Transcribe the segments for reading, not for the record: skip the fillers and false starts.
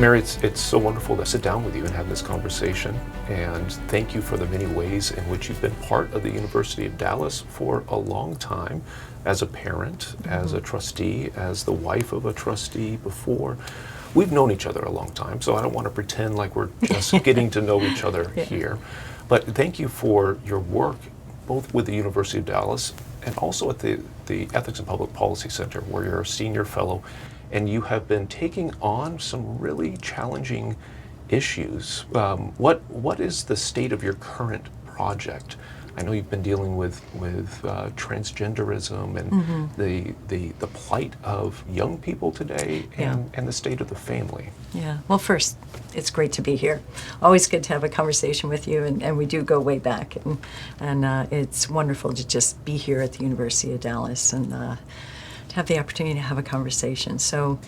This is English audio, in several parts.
Mary, it's so wonderful to sit down with you and have this conversation. And thank you for the many ways in which you've been part of the University of Dallas for a long time, as a parent, as a trustee, as the wife of a trustee before. We've known each other a long time, so I don't want to pretend like we're just getting to know each other here. But thank you for your work, both with the University of Dallas and also at the Ethics and Public Policy Center, where you're a senior fellow, and you have been taking on some really challenging issues. What is the state of your current project? I know you've been dealing with transgenderism and the plight of young people today and the state of the family. Yeah. Well, first, it's great to be here. Always good to have a conversation with you, and we do go way back. And it's wonderful to just be here at the University of Dallas and to have the opportunity to have a conversation. So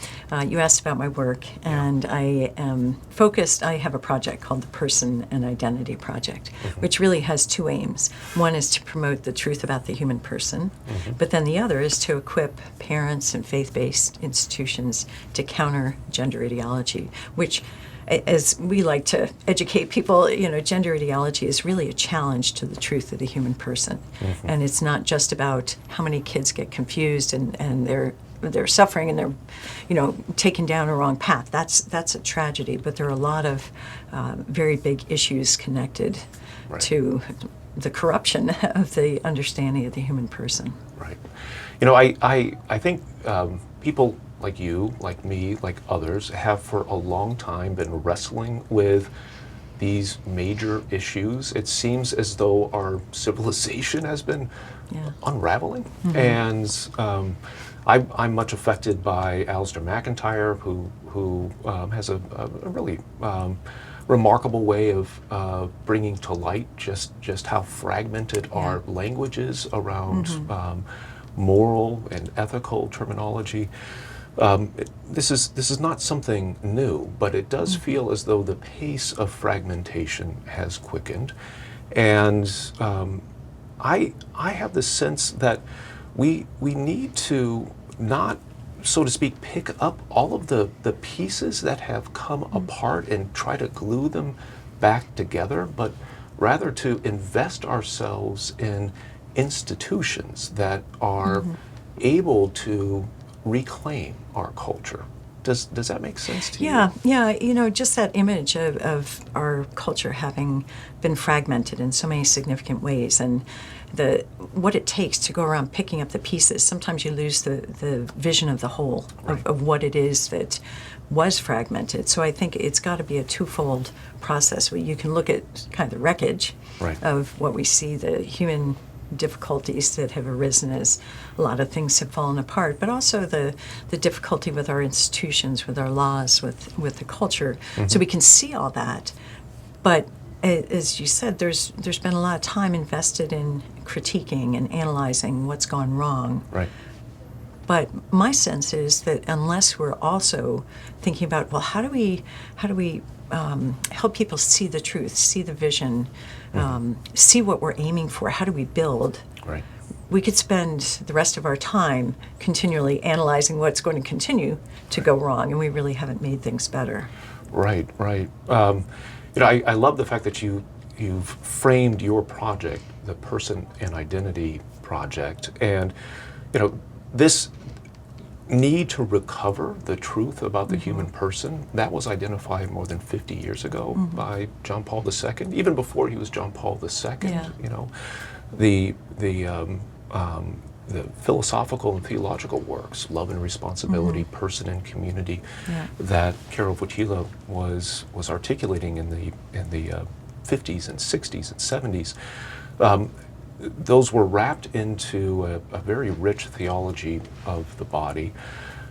you asked about my work, and I am focused. I have a project called the Person and Identity Project, which really has two aims. One is to promote the truth about the human person, but then the other is to equip parents and faith-based institutions to counter gender ideology, which, as we like to educate people, gender ideology is really a challenge to the truth of the human person. And it's not just about how many kids get confused and they're suffering and they're, taken down a wrong path. That's a tragedy, but there are a lot of very big issues connected to the corruption of the understanding of the human person. Right. I think people like you, like me, like others, have for a long time been wrestling with these major issues. It seems as though our civilization has been unraveling. And I'm much affected by Alistair McIntyre, who has a really remarkable way of bringing to light just how fragmented our language is around moral and ethical terminology. This is not something new, but it does feel as though the pace of fragmentation has quickened. And I have the sense that we need to not, so to speak, pick up all of the pieces that have come apart and try to glue them back together, but rather to invest ourselves in institutions that are able to reclaim our culture. Does that make sense to you? Yeah. Just that image of our culture having been fragmented in so many significant ways, and what it takes to go around picking up the pieces. Sometimes you lose the vision of the whole, of what it is that was fragmented. So I think it's got to be a twofold process where you can look at kind of the wreckage of what we see, the human difficulties that have arisen as a lot of things have fallen apart, but also the difficulty with our institutions, with our laws, with the culture. So we can see all that. But as you said, there's been a lot of time invested in critiquing and analyzing what's gone wrong. Right. But my sense is that unless we're also thinking about, well, how do we help people see the truth, see the vision, see what we're aiming for, how do we build? Right. We could spend the rest of our time continually analyzing what's going to continue to go wrong, and we really haven't made things better. Right. I love the fact that you've framed your project, the Person and Identity Project, and this need to recover the truth about the human person, that was identified more than 50 years ago by John Paul II, even before he was John Paul II. The philosophical and theological works, Love and Responsibility, Person and Community, that Karol Wojtyla was articulating in the 50s and 60s and 70s. Those were wrapped into a very rich theology of the body.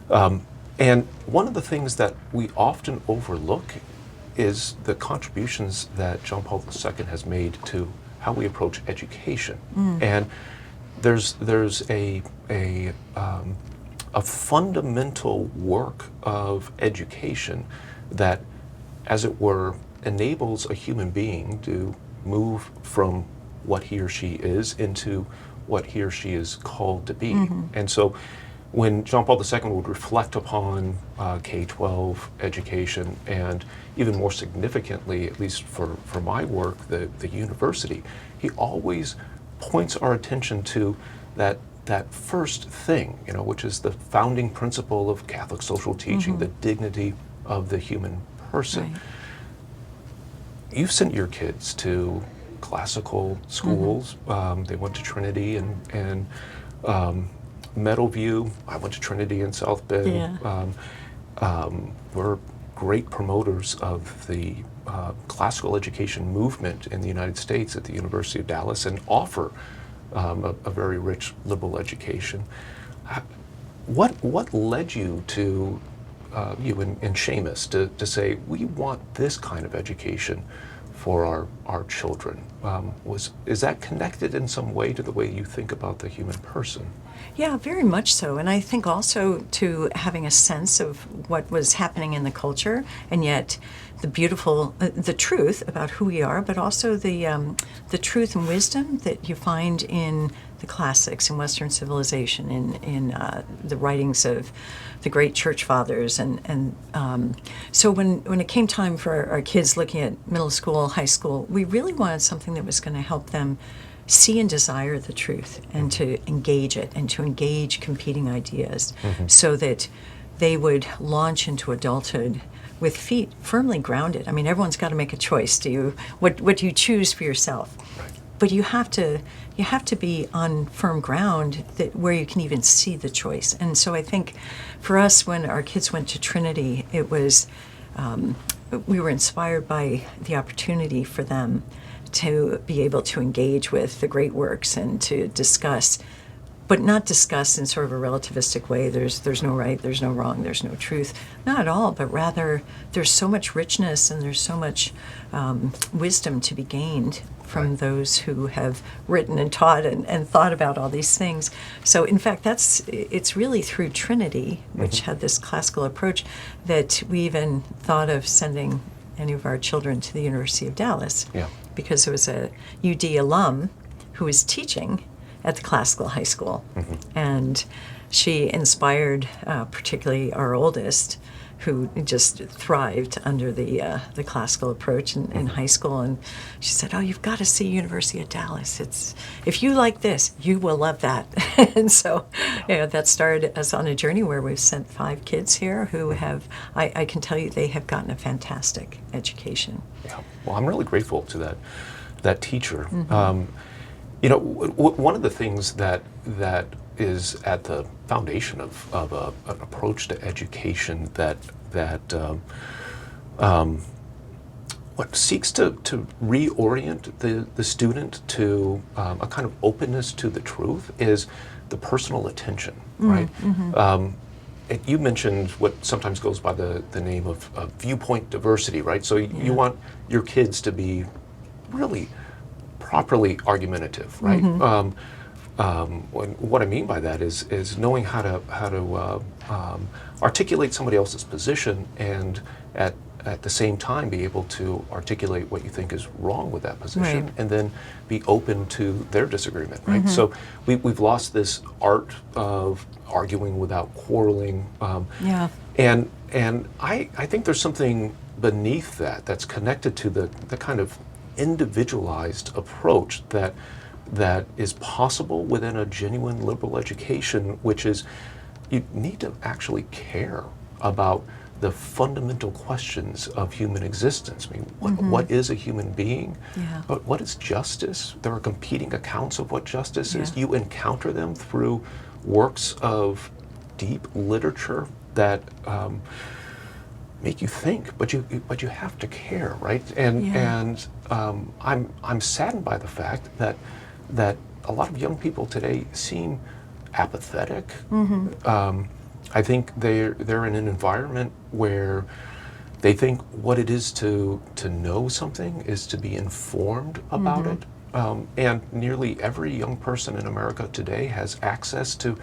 And one of the things that we often overlook is the contributions that John Paul II has made to how we approach education. And there's a fundamental work of education that, as it were, enables a human being to move from what he or she is into what he or she is called to be. And so when John Paul II would reflect upon K-12 education, and even more significantly, at least for my work, the university, he always points our attention to that first thing, which is the founding principle of Catholic social teaching, the dignity of the human person. Right. You've sent your kids to classical schools. They went to Trinity and Meadowview. I went to Trinity in South Bend. Yeah. We're great promoters of the classical education movement in the United States at the University of Dallas, and offer a very rich liberal education. What led you to you and Seamus to say we want this kind of education for our children? Is that connected in some way to the way you think about the human person? Yeah, very much so. And I think also to having a sense of what was happening in the culture, and yet the beautiful, the truth about who we are, but also the truth and wisdom that you find in the classics in Western civilization, in the writings of the great church fathers. And so when it came time for our kids looking at middle school, high school, we really wanted something that was going to help them see and desire the truth, and to engage it, and to engage competing ideas, so that they would launch into adulthood with feet firmly grounded. I mean, everyone's got to make a choice. What do you choose for yourself? Right. But you have to be on firm ground where you can even see the choice. And so I think for us, when our kids went to Trinity, it was we were inspired by the opportunity for them to be able to engage with the great works and to discuss, but not discuss in sort of a relativistic way. There's no right, there's no wrong, there's no truth. Not at all, but rather there's so much richness and there's so much wisdom to be gained from those who have written and taught and thought about all these things. So in fact, it's really through Trinity, which had this classical approach, that we even thought of sending any of our children to the University of Dallas. Yeah. Because there was a UD alum who was teaching at the classical high school. And she inspired particularly our oldest, who just thrived under the classical approach in high school. And she said, "Oh, you've got to see University of Dallas. If you like this, you will love that." And so that started us on a journey where we've sent 5 kids here who have, I can tell you, they have gotten a fantastic education. Yeah. Well, I'm really grateful to that teacher. One of the things that is at the foundation of an approach to education that what seeks to reorient the student to a kind of openness to the truth is the personal attention, right? You mentioned what sometimes goes by the name of viewpoint diversity, right? So you want your kids to be really properly argumentative, right? What I mean by that is knowing how to articulate somebody else's position, and at the same time be able to articulate what you think is wrong with that position, Right. and then be open to their disagreement, right? So we've lost this art of arguing without quarreling, and I think there's something beneath that's connected to the kind of individualized approach that is possible within a genuine liberal education, which is you need to actually care about the fundamental questions of human existence. I mean, what is a human being? Yeah. What is justice? There are competing accounts of what justice is. Yeah. You encounter them through works of deep literature that make you think, but you have to care, right? And I'm saddened by the fact that a lot of young people today seem apathetic. I think they're in an environment where they think what it is to know something is to be informed about it. And nearly every young person in America today has access to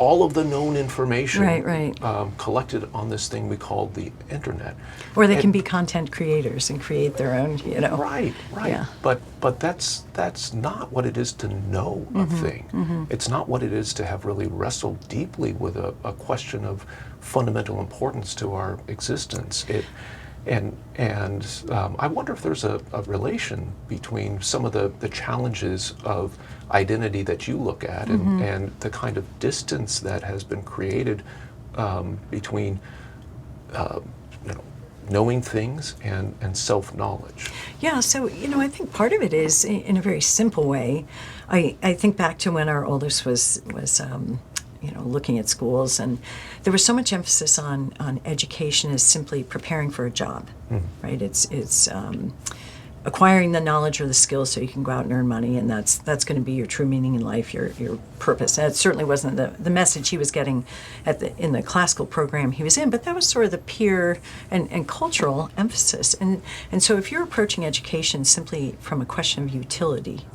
all of the known information Right. collected on this thing we call the internet. Or they And- can be content creators and create their own, Right. Yeah. But that's not what it is to know a thing. It's not what it is to have really wrestled deeply with a question of fundamental importance to our existence. I wonder if there's a relation between some of the challenges of identity that you look at and the kind of distance that has been created between knowing things and self-knowledge. Yeah, so, I think part of it is, in a very simple way, I think back to when our oldest was looking at schools, and there was so much emphasis on education as simply preparing for a job, right? It's acquiring the knowledge or the skills so you can go out and earn money, and that's going to be your true meaning in life, your purpose. And it certainly wasn't the message he was getting in the classical program he was in, but that was sort of the peer and cultural emphasis. And so if you're approaching education simply from a question of utility,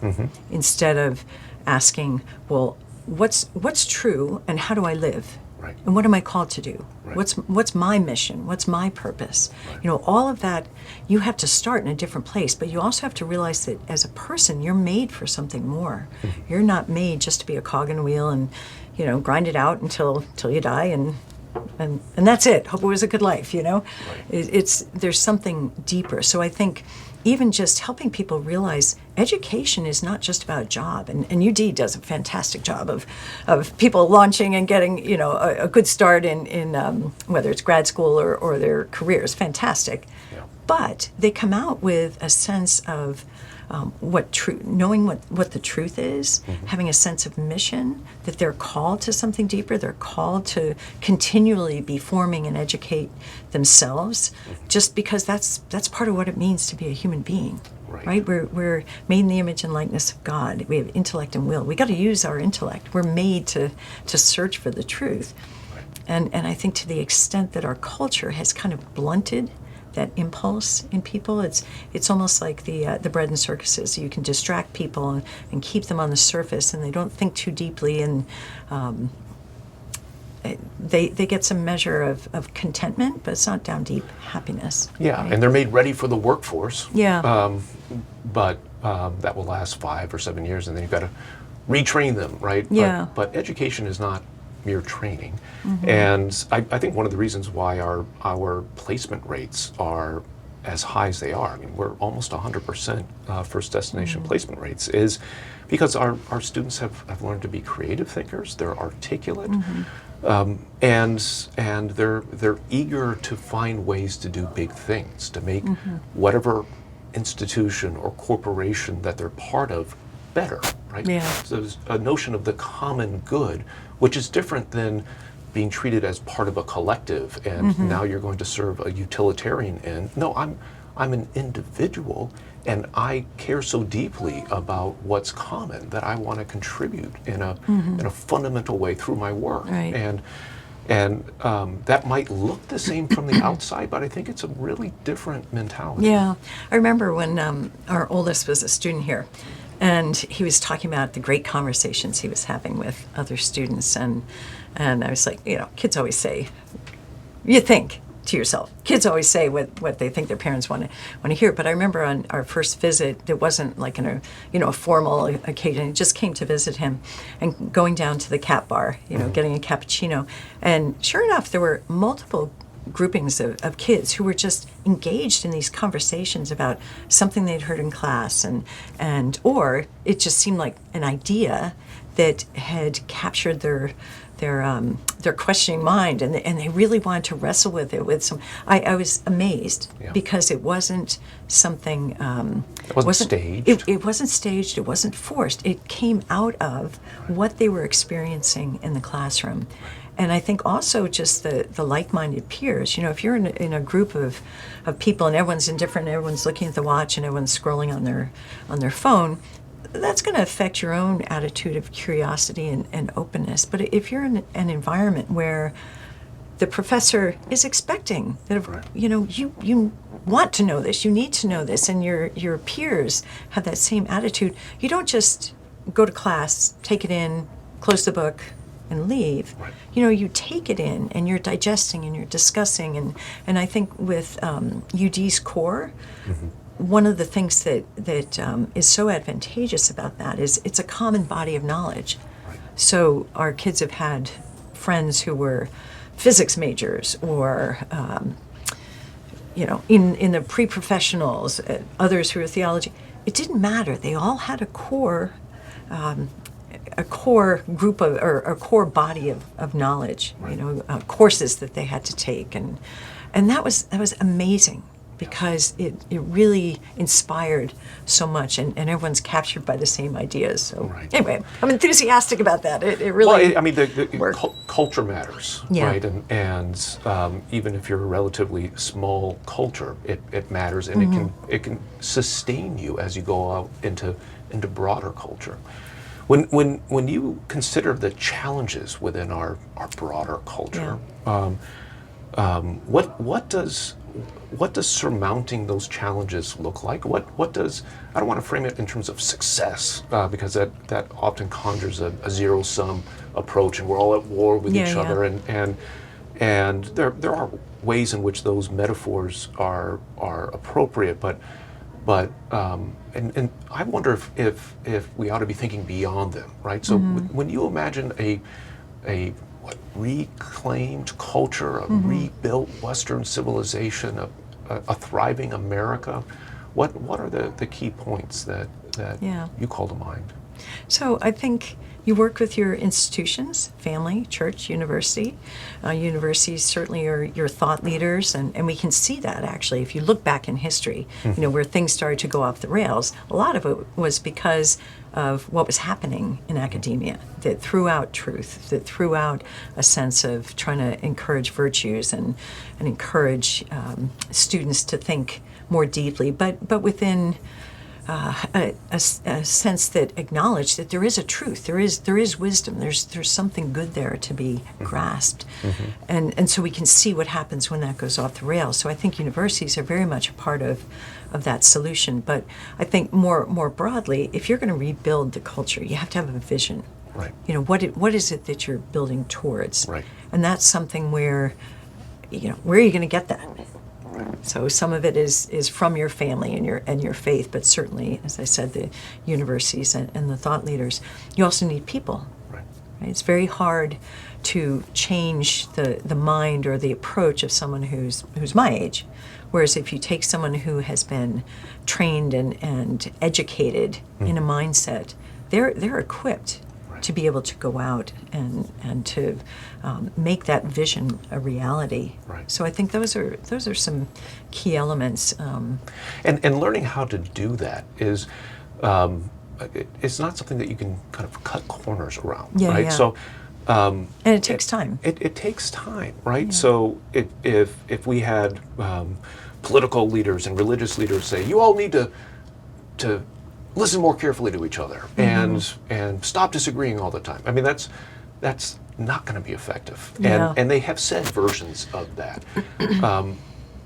instead of asking, well, what's true and how do I live? Right. And what am I called to do? Right. What's my mission? What's my purpose? Right. All of that, you have to start in a different place, but you also have to realize that as a person, you're made for something more. You're not made just to be a cog in a wheel and, grind it out until you die and that's it. Hope it was a good life, Right. There's something deeper. So I think even just helping people realize education is not just about a job, and UD does a fantastic job of people launching and getting a good start in whether it's grad school or their careers. Fantastic, Yeah. but they come out with a sense of knowing what the truth is, having a sense of mission, that they're called to something deeper, they're called to continually be forming and educate themselves, just because that's part of what it means to be a human being. Right? We're made in the image and likeness of God. We have intellect and will. We got to use our intellect. We're made to search for the truth. Right. And I think to the extent that our culture has kind of blunted that impulse in people, it's almost like the bread and circuses. You can distract people and keep them on the surface, and they don't think too deeply, and they get some measure of contentment, but it's not down deep happiness. Yeah, right? and they're made ready for the workforce. Yeah. But that will last 5 or 7 years, and then you've got to retrain them, right? Yeah. But education is not mere training. And I think one of the reasons why our placement rates are as high as they are, I mean, we're almost 100% first destination placement rates, is because our students have learned to be creative thinkers, they're articulate, and they're eager to find ways to do big things, to make whatever institution or corporation that they're part of better, right? Yeah. So there's a notion of the common good, which is different than being treated as part of a collective and now you're going to serve a utilitarian end. No, I'm an individual, and I care so deeply about what's common that I want to contribute in a fundamental way through my work. Right. And that might look the same from the outside, but I think it's a really different mentality. Yeah. I remember when our oldest was a student here, and he was talking about the great conversations he was having with other students, and I was like, kids always say, you think to yourself. Kids always say what they think their parents want to hear. But I remember on our first visit, it wasn't like a formal occasion. It just came to visit him, and going down to the cat bar, getting a cappuccino, and sure enough, there were multiple groupings of kids who were just engaged in these conversations about something they'd heard in class, or it just seemed like an idea that had captured their questioning mind, and they really wanted to wrestle with it with some. I was amazed because it wasn't something. It wasn't staged. It wasn't staged. It wasn't forced. It came out of what they were experiencing in the classroom. And I think also just the like-minded peers. If you're in a group of people and everyone's indifferent, everyone's looking at the watch, and everyone's scrolling on their phone, that's going to affect your own attitude of curiosity and openness. But if you're in an environment where the professor is expecting that, you want to know this, you need to know this, and your peers have that same attitude, you don't just go to class, take it in, close the book, and leave, Right. you take it in and you're digesting and you're discussing. And I think with UD's core, one of the things that is so advantageous about that is it's a common body of knowledge. Right. So our kids have had friends who were physics majors or in the pre-professionals, others who were theology. It didn't matter. They all had a core group of, or a core body of knowledge, courses that they had to take, and that was amazing because it really inspired so much, and everyone's captured by the same ideas. So Right. anyway, I'm enthusiastic about that. It really the worked. Culture matters, Yeah. right? And even if you're a relatively small culture, it matters, and it can sustain you as you go out into broader culture. When you consider the challenges within our broader culture, what does surmounting those challenges look like? What does, I don't want to frame it in terms of success, because that often conjures a zero-sum approach, and we're all at war with each other, and there are ways in which those metaphors are appropriate, but I wonder if we ought to be thinking beyond them, right? So when you imagine a reclaimed culture, a rebuilt Western civilization, a thriving America, what are the key points that you call to mind? So I think you work with your institutions, family, church, university. Universities certainly are your thought leaders, and we can see that actually. If you look back in history, where things started to go off the rails, a lot of it was because of what was happening in academia, that threw out truth, that threw out a sense of trying to encourage virtues and encourage students to think more deeply, but within a sense that acknowledged that there is a truth, there is wisdom, there's something good there to be grasped, and so we can see what happens when that goes off the rails. So I think universities are very much a part of that solution. But I think more broadly, if you're going to rebuild the culture, you have to have a vision. Right. What is it that you're building towards? Right. And that's something where are you going to get that? So some of it is from your family and your faith, but certainly, as I said, the universities and the thought leaders. You also need people. Right. Right? It's very hard to change the mind or the approach of someone who's my age. Whereas if you take someone who has been trained and educated in a mindset, they're equipped to be able to go out and to make that vision a reality. Right. So I think those are some key elements. And learning how to do that is it's not something that you can kind of cut corners around, right? Yeah. So And it takes time. It takes time, right? So if we had political leaders and religious leaders say, you all need to listen more carefully to each other and stop disagreeing all the time. I mean, that's not going to be effective. And they have said versions of that.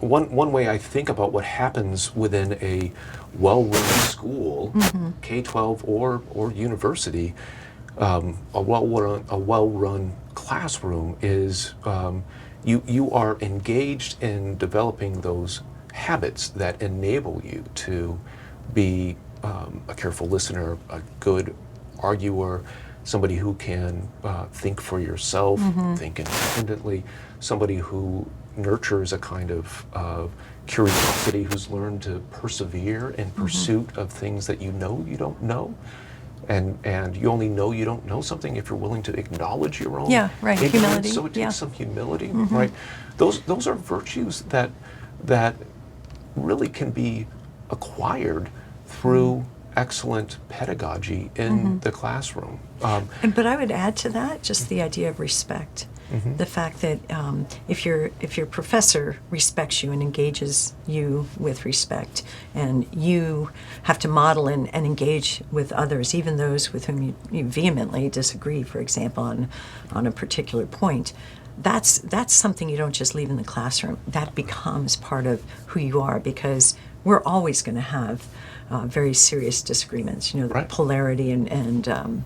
One way I think about what happens within a well-run school, K-12 or university, a well-run classroom is you are engaged in developing those habits that enable you to be a careful listener, a good arguer, somebody who can think for yourself, think independently, somebody who nurtures a kind of curiosity, who's learned to persevere in pursuit of things that you don't know. And you only know you don't know something if you're willing to acknowledge your own ignorance. Humility. So it takes some humility, right? Those are virtues that really can be acquired through excellent pedagogy in the classroom. But I would add to that just the idea of respect. The fact that if your professor respects you and engages you with respect, and you have to model and engage with others, even those with whom you vehemently disagree, for example, on a particular point, that's something you don't just leave in the classroom. That becomes part of who you are, because we're always going to have very serious disagreements. The polarity and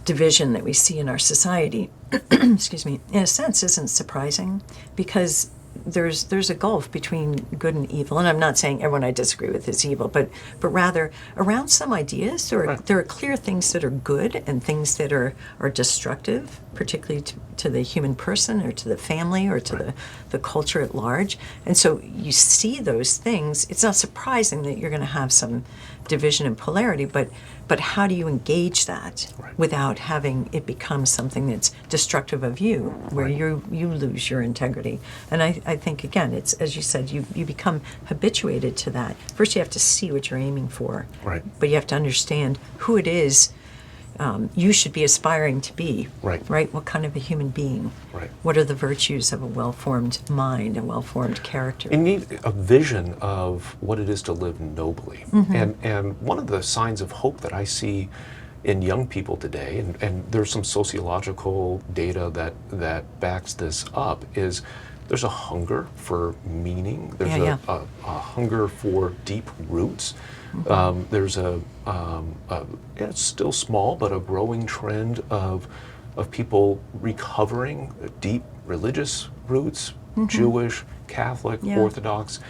division that we see in our society, excuse me, in a sense isn't surprising, because there's a gulf between good and evil. And I'm not saying everyone I disagree with is evil, but rather around some ideas there are clear things that are good and things that are destructive, particularly to the human person or to the family or to the culture at large. And so you see those things. It's not surprising that you're going to have some division and polarity, but how do you engage that without having it become something that's destructive of you, where you lose your integrity? And I think, again, it's, as you said, you become habituated to that. First you have to see what you're aiming for, but you have to understand who it is you should be aspiring to be, right? What kind of a human being? What are the virtues of a well-formed mind, a well-formed character? You need a vision of what it is to live nobly. And one of the signs of hope that I see in young people today, and there's some sociological data that backs this up, is there's a hunger for meaning. There's a hunger for deep roots. There's it's still small, but a growing trend of people recovering deep religious roots, Jewish, Catholic, Orthodox.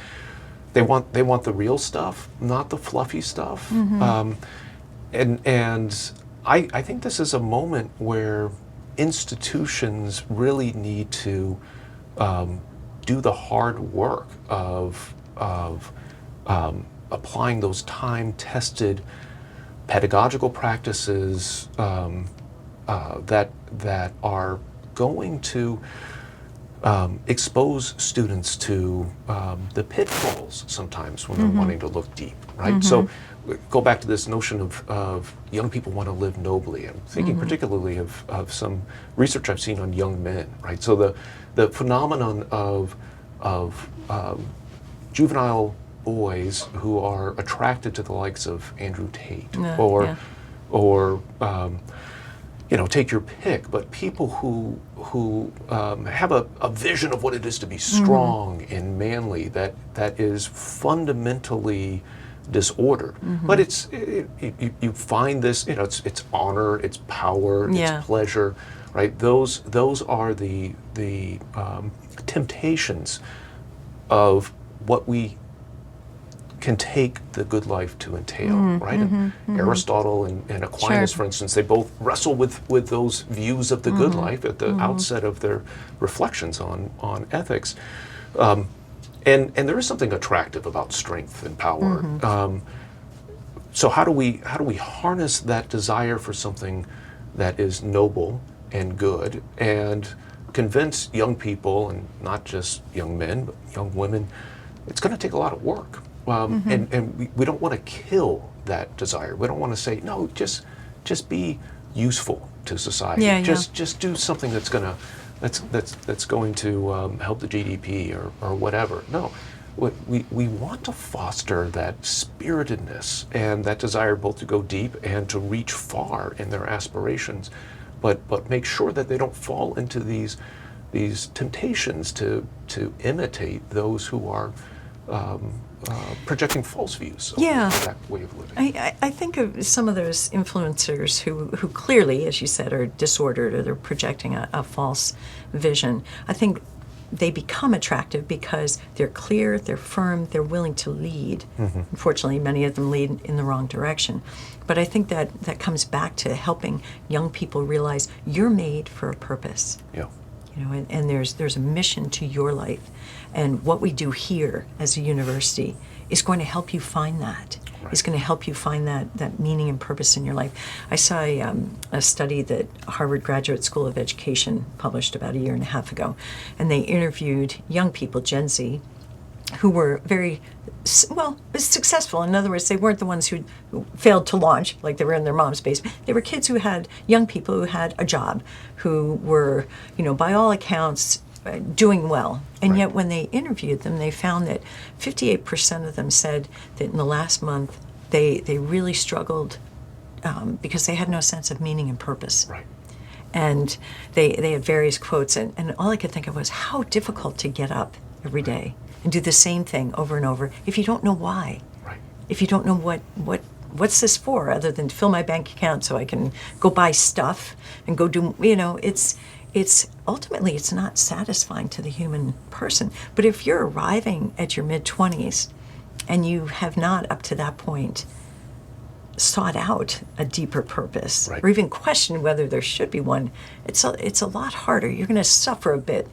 They want the real stuff, not the fluffy stuff. And I think this is a moment where institutions really need to do the hard work of applying those time-tested pedagogical practices that are going to expose students to the pitfalls sometimes when they're wanting to look deep, right? So go back to this notion of young people want to live nobly. I'm thinking particularly of some research I've seen on young men, right? So the phenomenon of juvenile boys who are attracted to the likes of Andrew Tate or take your pick, but people who have a vision of what it is to be strong and manly that is fundamentally disordered. But you find this, it's honor, it's power, it's pleasure, right? Those are the temptations of what we can take the good life to entail, right? And Aristotle and Aquinas, for instance, they both wrestle with those views of the good life at the outset of their reflections on ethics. And there is something attractive about strength and power. So how do we harness that desire for something that is noble and good, and convince young people, and not just young men, but young women, it's going to take a lot of work. And we don't want to kill that desire. We don't want to say, no, just be useful to society. Just do something that's going to help the GDP or whatever. No, we want to foster that spiritedness and that desire both to go deep and to reach far in their aspirations, but make sure that they don't fall into these temptations to imitate those who are projecting false views of that way of living. I think of some of those influencers who clearly, as you said, are disordered, or they're projecting a false vision. I think they become attractive because they're clear, they're firm, they're willing to lead. Unfortunately, many of them lead in the wrong direction. But I think that comes back to helping young people realize you're made for a purpose. And there's a mission to your life. And what we do here as a university is going to help you find that. It's going to help you find that meaning and purpose in your life. I saw a study that Harvard Graduate School of Education published about 1.5 years ago, and they interviewed young people, Gen Z, who were very, successful. In other words, they weren't the ones who failed to launch, like they were in their mom's basement. They were kids young people who had a job, who were, by all accounts, doing well. And yet when they interviewed them, they found that 58% of them said that in the last month, they really struggled because they had no sense of meaning and purpose. And they had various quotes, and all I could think of was how difficult to get up every day and do the same thing over and over if you don't know why. If you don't know what what's this for other than to fill my bank account so I can go buy stuff and go do, it's ultimately it's not satisfying to the human person. But if you're arriving at your mid-20s and you have not up to that point sought out a deeper purpose, right, or even questioned whether there should be one, it's a lot harder. You're going to suffer a bit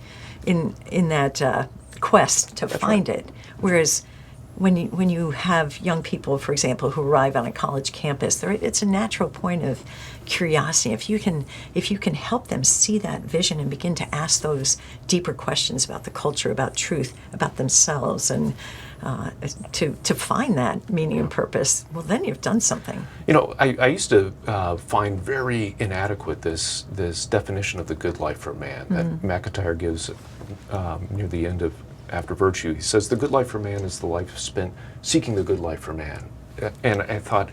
in that quest to find it. Whereas when you have young people, for example, who arrive on a college campus, it's a natural point of curiosity. If you can help them see that vision and begin to ask those deeper questions about the culture, about truth, about themselves, and to find that meaning and purpose, well, then you've done something. I used to find very inadequate this definition of the good life for man that McIntyre gives near the end of After Virtue. He says, the good life for man is the life spent seeking the good life for man. And I thought,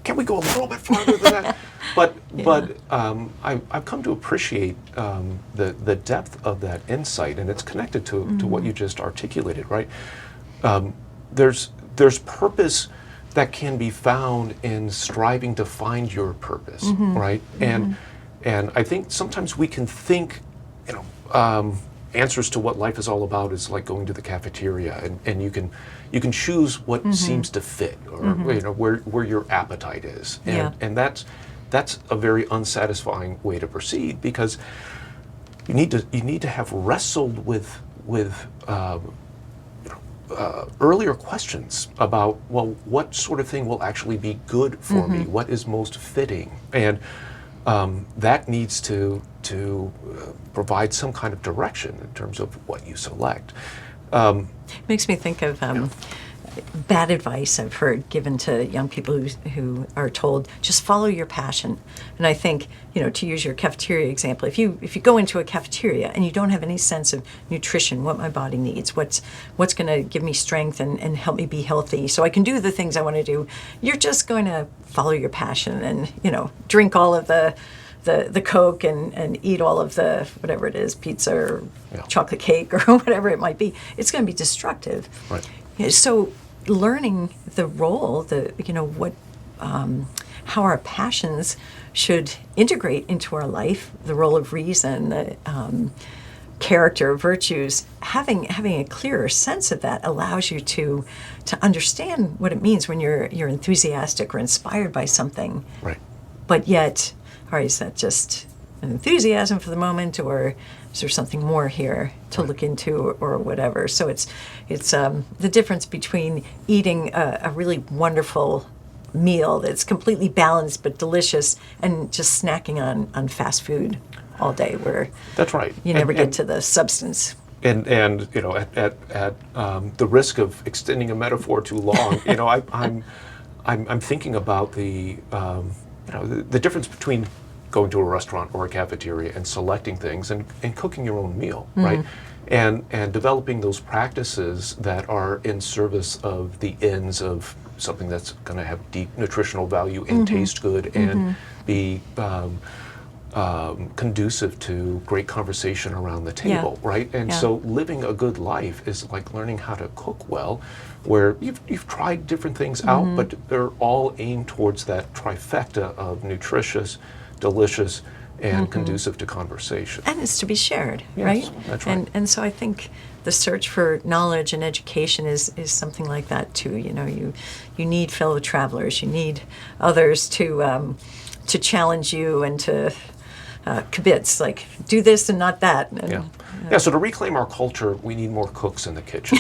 can we go a little bit farther than that? But I've come to appreciate the depth of that insight, and it's connected to what you just articulated, right? There's purpose that can be found in striving to find your purpose, right? And I think sometimes we can think, answers to what life is all about is like going to the cafeteria, and you can choose what seems to fit, or where your appetite is, and that's a very unsatisfying way to proceed, because you need to have wrestled with earlier questions about, well, what sort of thing will actually be good for me? What is most fitting? And that needs to provide some kind of direction in terms of what you select. Makes me think of bad advice I've heard given to young people who are told, just follow your passion. And I think, to use your cafeteria example, if you go into a cafeteria and you don't have any sense of nutrition, what my body needs, what's going to give me strength and help me be healthy so I can do the things I want to do, you're just going to follow your passion and, drink all of the Coke and eat all of the, whatever it is, pizza or chocolate cake or whatever it might be. It's going to be destructive. Right. So learning the role, how our passions should integrate into our life, the role of reason, the character, virtues, having a clearer sense of that allows you to understand what it means when you're enthusiastic or inspired by something. Right. But yet, all right, is that just an enthusiasm for the moment, or is there something more here to look into, or whatever? So it's the difference between eating a really wonderful meal that's completely balanced but delicious, and just snacking on fast food all day, where that's right. You never get to the substance. And at the risk of extending a metaphor too long, I'm thinking about the difference between going to a restaurant or a cafeteria and selecting things and cooking your own meal, right? And developing those practices that are in service of the ends of something that's going to have deep nutritional value and taste good and be conducive to great conversation around the table, right? And so living a good life is like learning how to cook well, where you've tried different things out, but they're all aimed towards that trifecta of nutritious, delicious, and conducive to conversation. And it's to be shared, Yes, right? that's right. And so I think the search for knowledge and education is something like that too. You need fellow travelers, you need others to challenge you and to kibitz, like do this and not that. And, So to reclaim our culture, we need more cooks in the kitchen.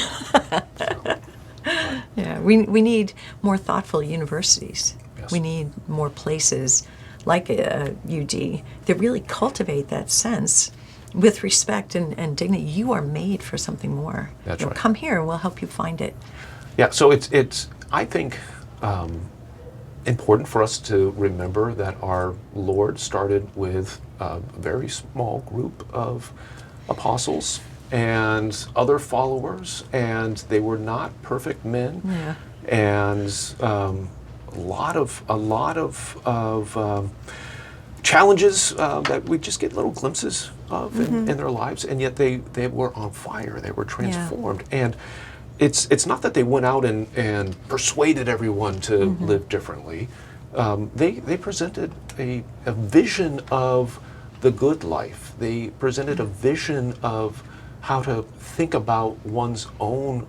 we need more thoughtful universities. Yes. We need more places like UD that really cultivate that sense with respect and dignity. You are made for something more. That's right. Come here and we'll help you find it. Yeah, so it's I think, important for us to remember that our Lord started with a very small group of apostles and other followers, and they were not perfect men. Yeah. And a lot of challenges that we just get little glimpses of in their lives, and yet they were on fire. They were transformed, it's not that they went out and persuaded everyone to live differently. They presented a vision of the good life. They presented a vision of how to think about one's own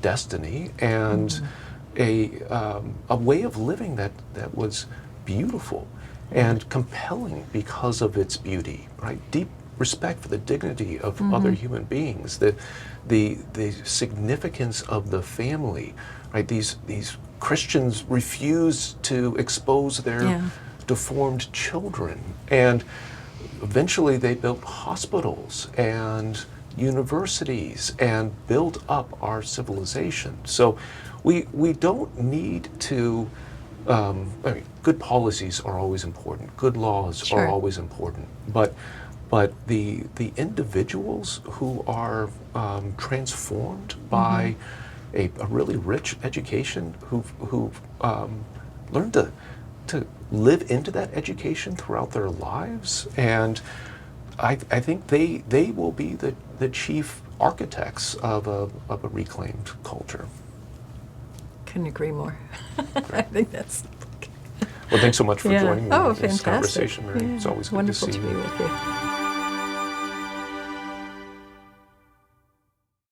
destiny and a way of living that was beautiful and compelling because of its beauty, right? Deep respect for the dignity of other human beings, the significance of the family, right? These Christians refused to expose their deformed children, and eventually they built hospitals and universities and built up our civilization. So we don't need to, I mean, good policies are always important, good laws are always important, but the individuals who are transformed by a really rich education, who've learned to live into that education throughout their lives, and I think they will be the chief architects of a reclaimed culture. Couldn't agree more. I think that's. Well, thanks so much for joining me Oh, in this fantastic. conversation, Mary. Yeah. It's always good Wonderful to see to be you. with you.